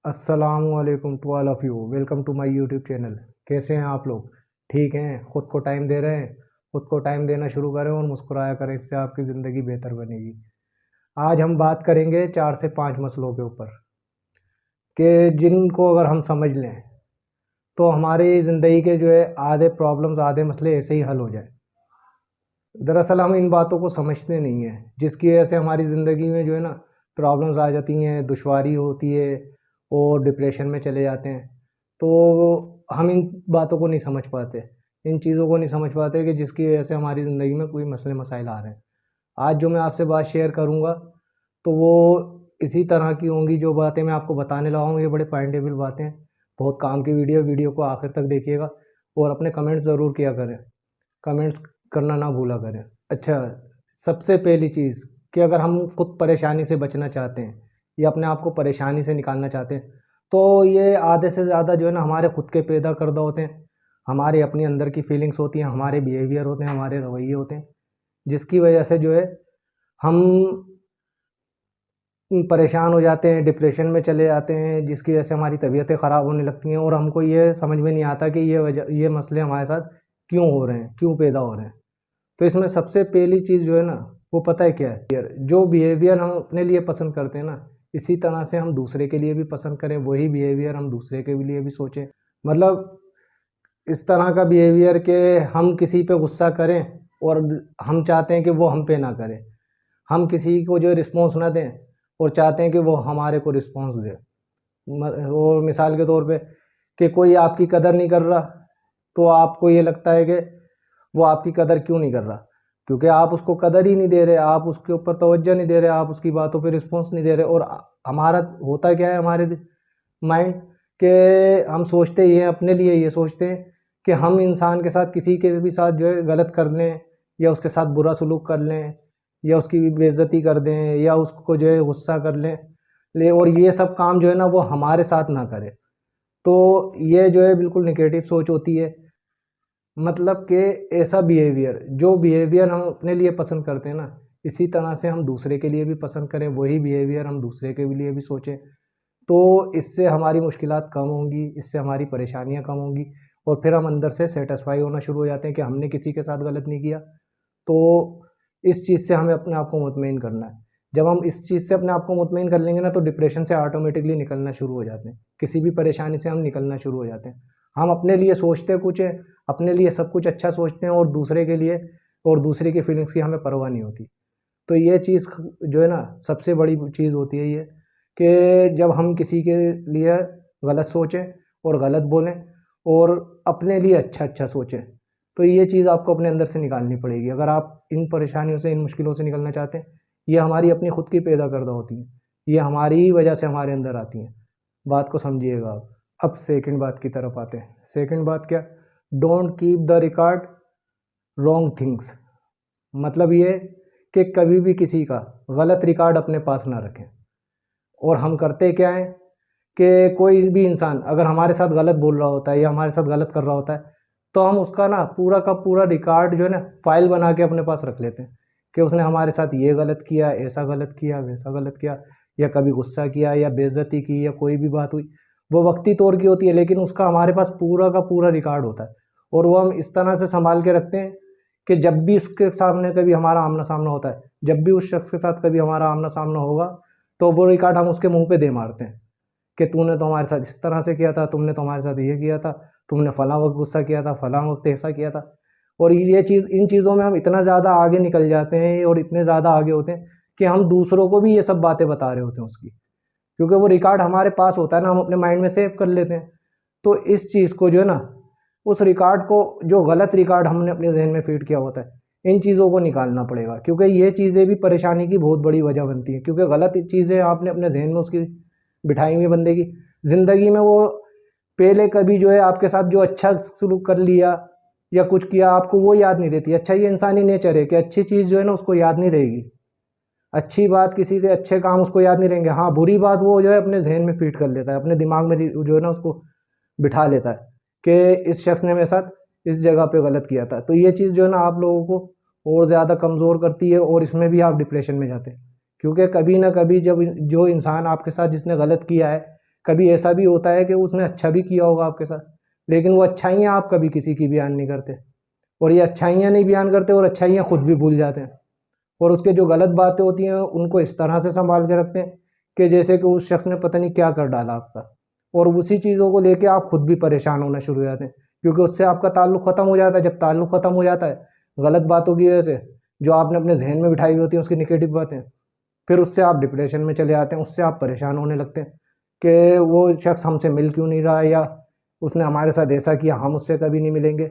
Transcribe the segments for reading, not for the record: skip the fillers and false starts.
अस्सलामुअलैकुम to all of you. Welcome to my YouTube channel. कैसे हैं आप लोग? ठीक हैं? ख़ुद को टाइम दे रहे हैं? ख़ुद को टाइम देना शुरू करें और मुस्कुराया करें, इससे आपकी ज़िंदगी बेहतर बनेगी। आज हम बात करेंगे 4 से 5 मसलों के ऊपर कि जिनको अगर हम समझ लें तो हमारी ज़िंदगी के जो है आधे प्रॉब्लम्स, आधे मसले ऐसे ही हल हो जाए। दरअसल हम इन बातों को समझते नहीं हैं, जिसकी वजह से हमारी ज़िंदगी में जो है ना प्रॉब्लम्स आ जाती हैं, दुश्वारी होती है और डिप्रेशन में चले जाते हैं। तो हम इन बातों को नहीं समझ पाते, इन चीज़ों को नहीं समझ पाते कि जिसकी वजह से हमारी ज़िंदगी में कोई मसले मसाइल आ रहे हैं। आज जो मैं आपसे बात शेयर करूँगा तो वो इसी तरह की होंगी। जो बातें मैं आपको बताने लगा हूँ ये बड़े पॉइंटेबल बातें हैं, बहुत काम की वीडियो को आखिर तक देखिएगा और अपने कमेंट्स ज़रूर किया करें। कमेंट्स करना ना भूला करें। अच्छा, सबसे पहली चीज़ कि अगर हम खुद परेशानी से बचना चाहते हैं या अपने आप को परेशानी से निकालना चाहते हैं, तो ये आधे से ज़्यादा जो है ना हमारे खुद के पैदा करदा होते हैं। हमारे अपने अंदर की फीलिंग्स होती हैं, हमारे बिहेवियर होते हैं, हमारे रवैये होते हैं, जिसकी वजह से जो है हम परेशान हो जाते हैं, डिप्रेशन में चले जाते हैं, जिसकी वजह से हमारी तबीयतें ख़राब होने लगती हैं और हमको ये समझ में नहीं आता कि ये मसले हमारे साथ क्यों हो रहे हैं, क्यों पैदा हो रहे हैं। तो इसमें सबसे पहली चीज़ जो है ना वो पता है क्या है? जो बिहेवियर हम अपने लिए पसंद करते हैं ना, इसी तरह से हम दूसरे के लिए भी पसंद करें, वही बिहेवियर हम दूसरे के लिए भी सोचें। मतलब इस तरह का बिहेवियर कि हम किसी पे गुस्सा करें और हम चाहते हैं कि वो हम पे ना करें। हम किसी को जो रिस्पॉन्स ना दें और चाहते हैं कि वो हमारे को रिस्पॉन्स दे। और मिसाल के तौर पे कि कोई आपकी कदर नहीं कर रहा, तो आपको ये लगता है कि वो आपकी कदर क्यों नहीं कर रहा? क्योंकि आप उसको कदर ही नहीं दे रहे, आप उसके ऊपर तवज्जो नहीं दे रहे, आप उसकी बातों पे रिस्पॉन्स नहीं दे रहे। और हमारा होता क्या है, हमारे माइंड के हम सोचते ही हैं अपने लिए, ये सोचते हैं कि हम इंसान के साथ किसी के भी साथ जो है गलत कर लें या उसके साथ बुरा सलूक कर लें या उसकी बेइज्जती कर दें या उसको जो है गुस्सा कर लें और ये सब काम जो है ना वो हमारे साथ ना करे। तो ये जो है बिल्कुल नेगेटिव सोच होती है। मतलब कि ऐसा बिहेवियर, जो बिहेवियर हम अपने लिए पसंद करते हैं ना, इसी तरह से हम दूसरे के लिए भी पसंद करें, वही बिहेवियर हम दूसरे के लिए भी सोचें। तो इससे हमारी मुश्किलात कम होंगी, इससे हमारी परेशानियाँ कम होंगी और फिर हम अंदर से सैटिस्फाई होना शुरू हो जाते हैं कि हमने किसी के साथ गलत नहीं किया। तो इस चीज़ से हमें अपने आप को मुतमईन करना है। जब हम इस चीज़ से अपने आप को मुतमईन कर लेंगे ना, तो डिप्रेशन से ऑटोमेटिकली निकलना शुरू हो जाते हैं। किसी भी परेशानी से हम निकलना शुरू हो जाते हैं। हम अपने लिए सोचते कुछ है, अपने लिए सब कुछ अच्छा सोचते हैं और दूसरे के लिए और दूसरे की फीलिंग्स की हमें परवाह नहीं होती। तो ये चीज़ जो है ना सबसे बड़ी चीज़ होती है ये, कि जब हम किसी के लिए गलत सोचें और गलत बोलें और अपने लिए अच्छा-अच्छा सोचें। तो ये चीज़ आपको अपने अंदर से निकालनी पड़ेगी। अगर आप इन परेशानियों से, इन मुश्किलों से निकलना चाहते हैं, ये हमारी अपनी खुद की पैदा करदा होती हैं। ये हमारी ही वजह से हमारे अंदर आती हैं। बात को समझिएगा आप। अब सेकंड बात की तरफ आते हैं। सेकंड बात क्या? Don't keep the record wrong things. मतलब ये कि कभी भी किसी का गलत रिकॉर्ड अपने पास ना रखें। और हम करते क्या हैं कि कोई भी इंसान अगर हमारे साथ गलत बोल रहा होता है या हमारे साथ गलत कर रहा होता है, तो हम उसका ना पूरा का पूरा रिकॉर्ड जो है ना फाइल बना के अपने पास रख लेते हैं कि उसने हमारे साथ ये गलत किया, ऐसा गलत किया, वैसा गलत किया, या कभी गुस्सा किया या बेइज्जती की या कोई भी बात हुई। वो वक्ती तौर की होती है, लेकिन उसका हमारे पास पूरा का पूरा रिकॉर्ड होता है और वो हम इस तरह से संभाल के रखते हैं कि जब भी उसके सामने कभी हमारा आमना-सामना होता है, जब भी उस शख्स के साथ कभी हमारा आमना-सामना होगा, तो वो रिकॉर्ड हम उसके मुँह पे दे मारते हैं कि तूने तो हमारे साथ इस तरह से किया था, तुमने तो हमारे साथ ये किया था, तुमने फलाँ वक़्त गुस्सा किया था, फलाँ वक़्त ऐसा किया था। और ये चीज़, इन चीज़ों में हम इतना ज़्यादा आगे निकल जाते हैं और इतने ज़्यादा आगे होते हैं कि हम दूसरों को भी ये सब बातें बता रहे होते हैं उसकी। क्योंकि वो रिकॉर्ड हमारे पास होता है ना, हम अपने माइंड में सेव कर लेते हैं। तो इस चीज़ को जो है ना, उस रिकॉर्ड को, जो गलत रिकॉर्ड हमने अपने ज़हन में फ़ीड किया होता है, इन चीज़ों को निकालना पड़ेगा, क्योंकि ये चीज़ें भी परेशानी की बहुत बड़ी वजह बनती हैं। क्योंकि गलत चीज़ें आपने अपने ज़हन में उसकी बिठाई हुई बंदे की ज़िंदगी में, वो पहले कभी जो है आपके साथ जो अच्छा सलूक कर लिया या कुछ किया, आपको वो याद नहीं रहती। अच्छा, ये इंसानी नेचर है कि अच्छी चीज़ जो है ना उसको याद नहीं रहेगी। अच्छी बात, किसी के अच्छे काम उसको याद नहीं रहेंगे। हाँ, बुरी बात वो जो है अपने ज़हन में फ़ीड कर लेता है, अपने दिमाग में जो है ना उसको बिठा लेता है कि इस शख्स ने मेरे साथ इस जगह पे गलत किया था। तो ये चीज़ जो है ना आप लोगों को और ज़्यादा कमज़ोर करती है और इसमें भी आप डिप्रेशन में जाते हैं। क्योंकि कभी ना कभी जब जो इंसान आपके साथ जिसने गलत किया है, कभी ऐसा भी होता है कि उसने अच्छा भी किया होगा आपके साथ, लेकिन वो अच्छाइयाँ आप कभी किसी की बयान नहीं करते, और ये अच्छाइयाँ नहीं बयान करते और अच्छाइयाँ खुद भी भूल जाते हैं, और उसके जो गलत बातें होती हैं उनको इस तरह से संभाल के रखते हैं कि जैसे कि उस शख्स ने पता नहीं क्या कर डाला आपका, और उसी चीज़ों को लेके आप खुद भी परेशान होना शुरू हो जाते हैं, क्योंकि उससे आपका ताल्लुक ख़त्म हो जाता है। जब ताल्लुक ख़त्म हो जाता है गलत बातों की वजह से, जो आपने अपने जहन में बिठाई हुई होती हैं उसकी निगेटिव बातें, फिर उससे आप डिप्रेशन में चले जाते हैं, उससे आप परेशान होने लगते हैं कि वो शख्स हमसे मिल क्यों नहीं रहा, या उसने हमारे साथ ऐसा किया, हम उससे कभी नहीं मिलेंगे।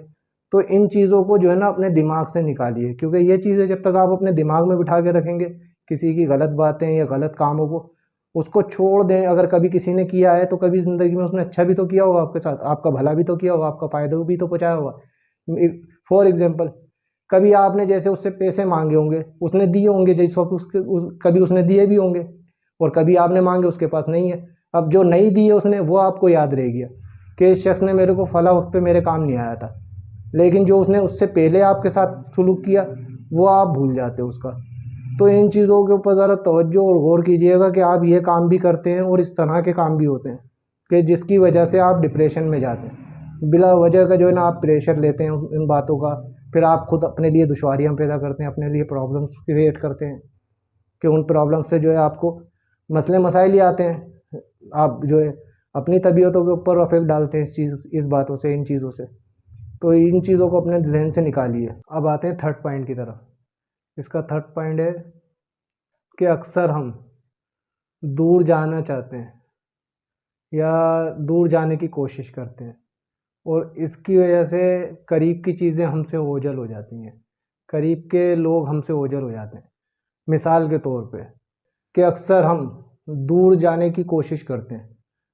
तो इन चीज़ों को जो है ना अपने दिमाग से निकालिए, क्योंकि ये चीज़ें जब तक आप अपने दिमाग में बिठा के रखेंगे, किसी की गलत बातें या गलत कामों को, उसको छोड़ दें। अगर कभी किसी ने किया है तो कभी ज़िंदगी में उसने अच्छा भी तो किया होगा आपके साथ, आपका भला भी तो किया होगा, आपका फ़ायदा भी तो पहुँचाया होगा। फॉर एग्जाम्पल, कभी आपने जैसे उससे पैसे मांगे होंगे, उसने दिए होंगे, जिस वक्त कभी उसने दिए भी होंगे, और कभी आपने मांगे उसके पास नहीं है। अब जो नहीं दिए उसने वो आपको याद रहेगी कि इस शख्स ने मेरे को फला वक्त पे मेरे काम नहीं आया था, लेकिन जो उसने उससे पहले आपके साथ सुलूक किया वो आप भूल जाते हो उसका। तो इन चीज़ों के ऊपर ज़रा तवज्जो और गौर कीजिएगा कि आप ये काम भी करते हैं और इस तरह के काम भी होते हैं कि जिसकी वजह से आप डिप्रेशन में जाते हैं, बिला वजह का जो है ना आप प्रेशर लेते हैं इन बातों का, फिर आप खुद अपने लिए दुश्वारियाँ पैदा करते हैं, अपने लिए प्रॉब्लम्स क्रिएट करते हैं कि उन प्रॉब्लम से जो है आपको मसले मसाइल ही आते हैं। आप जो है अपनी तबीयतों के ऊपर अफेक्ट डालते हैं इस बातों से, इन चीज़ों से। तो इन चीज़ों को अपने जहन से निकालिए। अब आते हैं थर्ड पॉइंट की तरफ। इसका थर्ड पॉइंट है कि अक्सर हम दूर जाना चाहते हैं या दूर जाने की कोशिश करते हैं, और इसकी वजह से करीब की चीज़ें हमसे ओझल हो जाती हैं, करीब के लोग हमसे ओझल हो जाते हैं। मिसाल के तौर पे कि अक्सर हम दूर जाने की कोशिश करते हैं,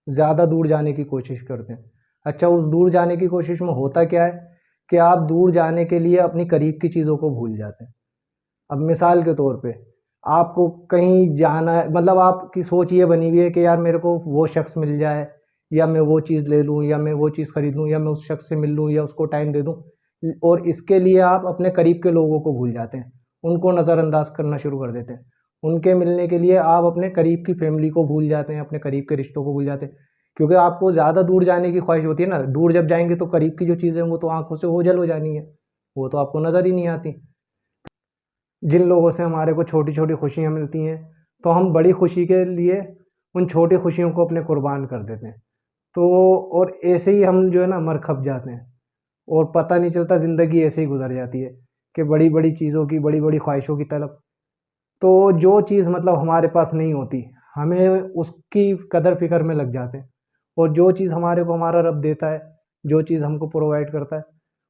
ज़्यादा दूर जाने की कोशिश करते हैं। अच्छा, उस दूर जाने की कोशिश में होता क्या है कि आप दूर जाने के लिए अपनी करीब की चीज़ों को भूल जाते हैं। अब मिसाल के तौर पे आपको कहीं जाना है, मतलब आपकी सोच ये बनी हुई है कि यार मेरे को वो शख्स मिल जाए, या मैं वो चीज़ ले लूँ, या मैं वो चीज़ खरीद लूँ, या मैं उस शख्स से मिल लूँ, या उसको टाइम दे दूँ, और इसके लिए आप अपने करीब के लोगों को भूल जाते हैं, उनको नज़रअंदाज करना शुरू कर देते हैं। उनके मिलने के लिए आप अपने करीब की फैमिली को भूल जाते हैं, अपने करीब के रिश्तों को भूल जाते हैं, क्योंकि आपको ज़्यादा दूर जाने की ख्वाहिश होती है ना। दूर जब जाएंगे तो करीब की जो चीज़ें हैं वो तो आंखों से ओझल हो जानी है, वो तो आपको नज़र ही नहीं आती। जिन लोगों से हमारे को छोटी छोटी खुशियाँ मिलती हैं, तो हम बड़ी खुशी के लिए उन छोटी खुशियों को अपने कुर्बान कर देते हैं। तो और ऐसे ही हम जो है ना मर खप जाते हैं, और पता नहीं चलता, ज़िंदगी ऐसे ही गुजर जाती है कि बड़ी बड़ी चीज़ों की, बड़ी बड़ी ख्वाहिशों की तलब। तो जो चीज़ मतलब हमारे पास नहीं होती, हमें उसकी कदर फ़िक्र में लग जाते हैं, और जो चीज़ हमारे को हमारा रब देता है, जो चीज़ हमको प्रोवाइड करता है,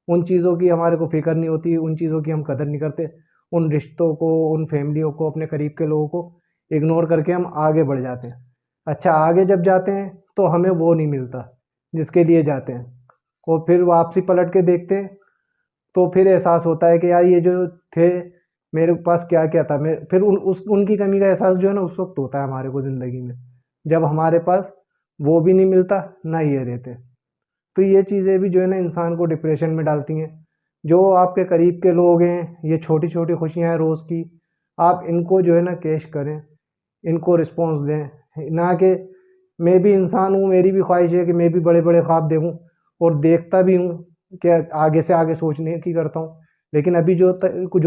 उन चीज़ों की हमारे को फ़िक्र नहीं होती, उन चीज़ों की हम कदर नहीं करते। उन रिश्तों को, उन फैमिलियों को, अपने करीब के लोगों को इग्नोर करके हम आगे बढ़ जाते हैं। अच्छा, आगे जब जाते हैं तो हमें वो नहीं मिलता जिसके लिए जाते हैं, और फिर वापसी पलट के देखते हैं तो फिर एहसास होता है कि यार ये जो थे, मेरे पास क्या क्या था। मैं फिर उनकी कमी का एहसास जो है ना उस वक्त होता है हमारे को ज़िंदगी में, जब हमारे पास वो भी नहीं मिलता ना ये रहते। तो ये चीज़ें भी जो है ना इंसान को डिप्रेशन में डालती हैं। जो आपके करीब के लोग हैं, ये छोटी छोटी खुशियाँ हैं रोज़ की, आप इनको जो है ना कैश करें, इनको रिस्पॉन्स दें। ना कि मैं भी इंसान हूँ, मेरी भी ख्वाहिश है कि मैं भी बड़े बड़े ख्वाब देखूँ, और देखता भी हूँ कि आगे से आगे सोचने की करता हूँ, लेकिन अभी जो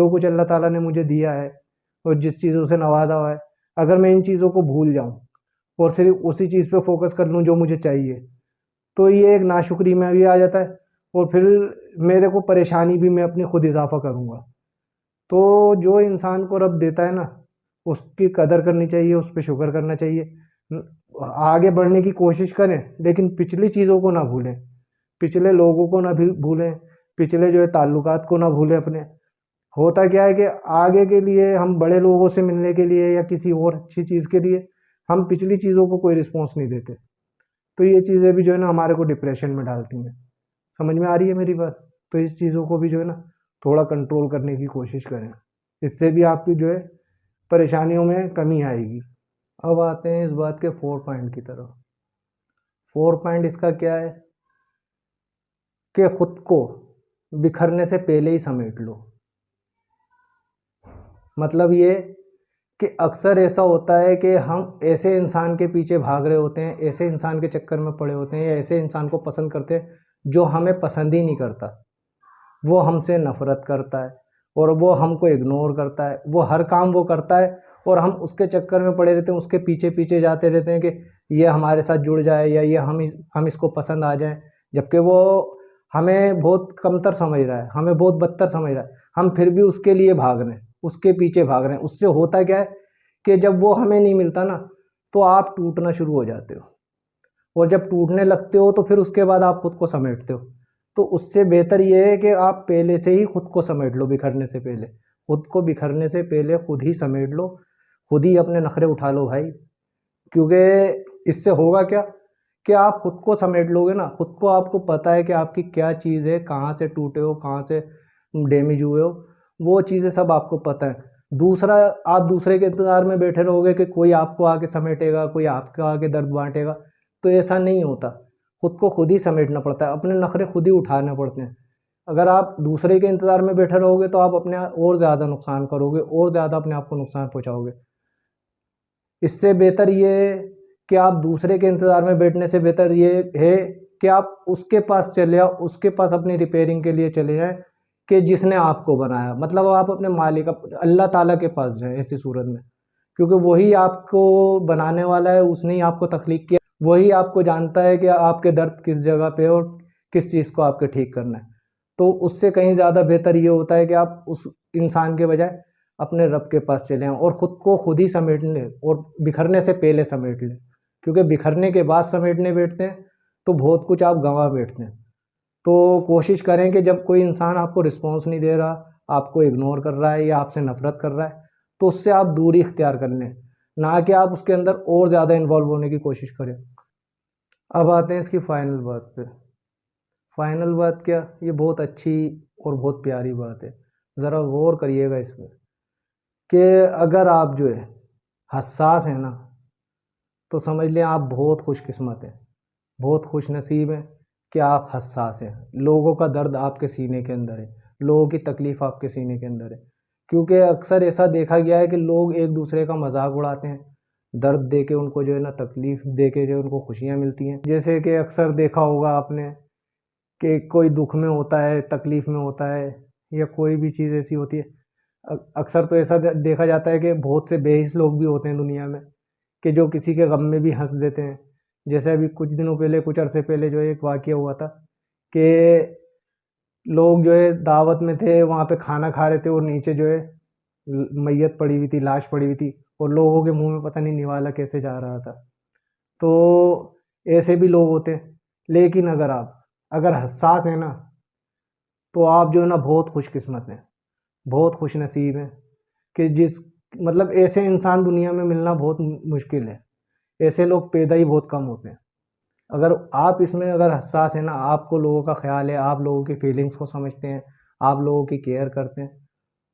कुछ अल्लाह ताला ने मुझे दिया है और जिस चीज़ों से नवाजा हुआ है, अगर मैं इन चीज़ों को भूल जाऊँ और सिर्फ उसी चीज़ पे फोकस कर लूँ जो मुझे चाहिए, तो ये एक नाशुक्री में भी आ जाता है, और फिर मेरे को परेशानी भी मैं अपनी खुद इजाफा करूँगा। तो जो इंसान को रब देता है ना, उसकी कदर करनी चाहिए, उस पे शुक्र करना चाहिए। आगे बढ़ने की कोशिश करें, लेकिन पिछली चीज़ों को ना भूलें, पिछले लोगों को ना भी भूलें, पिछले जो है ताल्लुकात को ना भूलें अपने। होता क्या है कि आगे के लिए हम बड़े लोगों से मिलने के लिए या किसी और अच्छी चीज़ के लिए हम पिछली चीज़ों को कोई रिस्पॉन्स नहीं देते। तो ये चीज़ें भी जो है ना हमारे को डिप्रेशन में डालती हैं। समझ में आ रही है मेरी बात? तो इस चीज़ों को भी जो है ना थोड़ा कंट्रोल करने की कोशिश करें, इससे भी आपकी जो है परेशानियों में कमी आएगी। अब आते हैं इस बात के 4 पॉइंट की तरफ। 4 पॉइंट इसका क्या है कि खुद को बिखरने से पहले ही समेट लो। मतलब ये कि अक्सर ऐसा होता है कि हम ऐसे इंसान के पीछे भाग रहे होते हैं, ऐसे इंसान के चक्कर में पड़े होते हैं, या ऐसे इंसान को पसंद करते हैं जो हमें पसंद ही नहीं करता। वो हमसे नफ़रत करता है और वो हमको इग्नोर करता है, वो हर काम वो करता है और हम उसके चक्कर में पड़े रहते हैं, उसके पीछे पीछे जाते रहते हैं कि ये हमारे साथ जुड़ जाए या ये हम इसको पसंद आ जाएं, जबकि वो हमें बहुत कमतर समझ रहा है, हमें बहुत बदतर समझ रहा है। हम फिर भी उसके लिए भाग रहे हैं, उसके पीछे भाग रहे हैं। उससे होता क्या है कि जब वो हमें नहीं मिलता ना, तो आप टूटना शुरू हो जाते हो, और जब टूटने लगते हो तो फिर उसके बाद आप खुद को समेटते हो। तो उससे बेहतर ये है कि आप पहले से ही खुद को समेट लो, बिखरने से पहले। खुद को बिखरने से पहले खुद ही समेट लो, खुद ही अपने नखरे उठा लो भाई। क्योंकि इससे होगा क्या कि आप खुद को समेट लोगे ना, खुद को आपको पता है कि आपकी क्या चीज़ है, कहाँ से टूटे हो, कहाँ से डैमेज हुए हो, वो चीज़ें सब आपको पता है। दूसरा, आप दूसरे के इंतज़ार में बैठे रहोगे कि कोई आपको आके समेटेगा, कोई आपको आके दर्द बाँटेगा, तो ऐसा नहीं होता। खुद को खुद ही समेटना पड़ता है, अपने नखरे खुद ही उठाने पड़ते हैं। अगर आप दूसरे के इंतज़ार में बैठे रहोगे तो आप अपने और ज़्यादा नुकसान करोगे, और ज़्यादा अपने आप को नुकसान पहुँचाओगे। इससे बेहतर ये है कि आप दूसरे के इंतज़ार में बैठने से बेहतर ये है कि आप उसके पास चले आओ, उसके पास अपनी रिपेयरिंग के लिए चले जाएँ कि जिसने आपको बनाया। मतलब आप अपने मालिक अल्लाह ताला के पास जाएँ ऐसी सूरत में, क्योंकि वही आपको बनाने वाला है, उसने ही आपको तख्लीक किया, वही आपको जानता है कि आपके दर्द किस जगह पे है और किस चीज़ को आपके ठीक करना है। तो उससे कहीं ज़्यादा बेहतर ये होता है कि आप उस इंसान के बजाय अपने रब के पास चले आएँ और ख़ुद को खुद ही समेट लें, और बिखरने से पहले समेट लें। क्योंकि बिखरने के बाद समेटने बैठते हैं तो बहुत कुछ आप गँवा बैठते हैं। तो कोशिश करें कि जब कोई इंसान आपको रिस्पॉन्स नहीं दे रहा, आपको इग्नोर कर रहा है या आपसे नफ़रत कर रहा है, तो उससे आप दूरी इख्तियार कर लें, ना कि आप उसके अंदर और ज़्यादा इन्वॉल्व होने की कोशिश करें। अब आते हैं इसकी फ़ाइनल बात पे। फ़ाइनल बात क्या? ये बहुत अच्छी और बहुत प्यारी बात है। ज़रा गौर करिएगा इसमें कि अगर आप जो है हसास हैं ना, तो समझ लें आप बहुत खुशकिस्मत हैं, बहुत खुशनसीब हैं कि आप हसास हैं। लोगों का दर्द आपके सीने के अंदर है, लोगों की तकलीफ़ आपके सीने के अंदर है। क्योंकि अक्सर ऐसा देखा गया है कि लोग एक दूसरे का मजाक उड़ाते हैं, दर्द दे के उनको जो है ना, तकलीफ़ दे के जो उनको खुशियाँ मिलती हैं। जैसे कि अक्सर देखा होगा आपने कि कोई दुख में होता है, तकलीफ़ में होता है, या कोई भी चीज़ ऐसी होती है। अक्सर तो ऐसा देखा जाता है कि बहुत से बेहिस लोग भी होते हैं दुनिया में, कि जो किसी के गम में भी हंस देते हैं। जैसे अभी कुछ दिनों पहले, कुछ अरसे पहले जो है एक वाक़या हुआ था कि लोग जो है दावत में थे, वहाँ पे खाना खा रहे थे और नीचे जो है मैयत पड़ी हुई थी, लाश पड़ी हुई थी, और लोगों के मुंह में पता नहीं निवाला कैसे जा रहा था। तो ऐसे भी लोग होते हैं। लेकिन अगर हसास है ना, तो आप जो है ना बहुत खुशकिस्मत हैं, बहुत खुशनसीब हैं कि जिस मतलब ऐसे इंसान दुनिया में मिलना बहुत मुश्किल है। ऐसे लोग पैदा ही बहुत कम होते हैं। अगर आप इसमें अगर हसास है ना, आपको लोगों का ख्याल है, आप लोगों की फीलिंग्स को समझते हैं, आप लोगों की केयर करते हैं,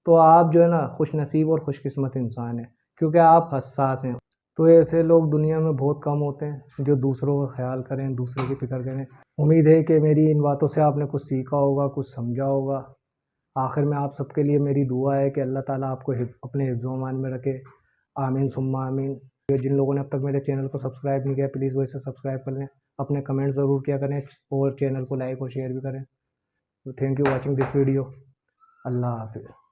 तो आप जो है ना खुशनसीब और खुशकिस्मत इंसान हैं, क्योंकि आप हसास हैं। तो ऐसे लोग दुनिया में बहुत कम होते हैं जो दूसरों का ख्याल करें, दूसरों की फ़िक्र करें। उम्मीद है कि मेरी इन बातों से आपने कुछ सीखा होगा, कुछ समझा होगा। आखिर में आप सबके लिए मेरी दुआ है कि अल्लाह ताला आपको अपने हिफ्ज़ व अमान में रखे। आमीन सुम्मा आमीन। जिन लोगों ने अब तक मेरे चैनल को सब्सक्राइब नहीं किया, प्लीज़ वो इसे सब्सक्राइब कर लें। अपने कमेंट ज़रूर किया करें और चैनल को लाइक और शेयर भी करें। तो thank you watching this video. अल्लाह हाफ़िज़।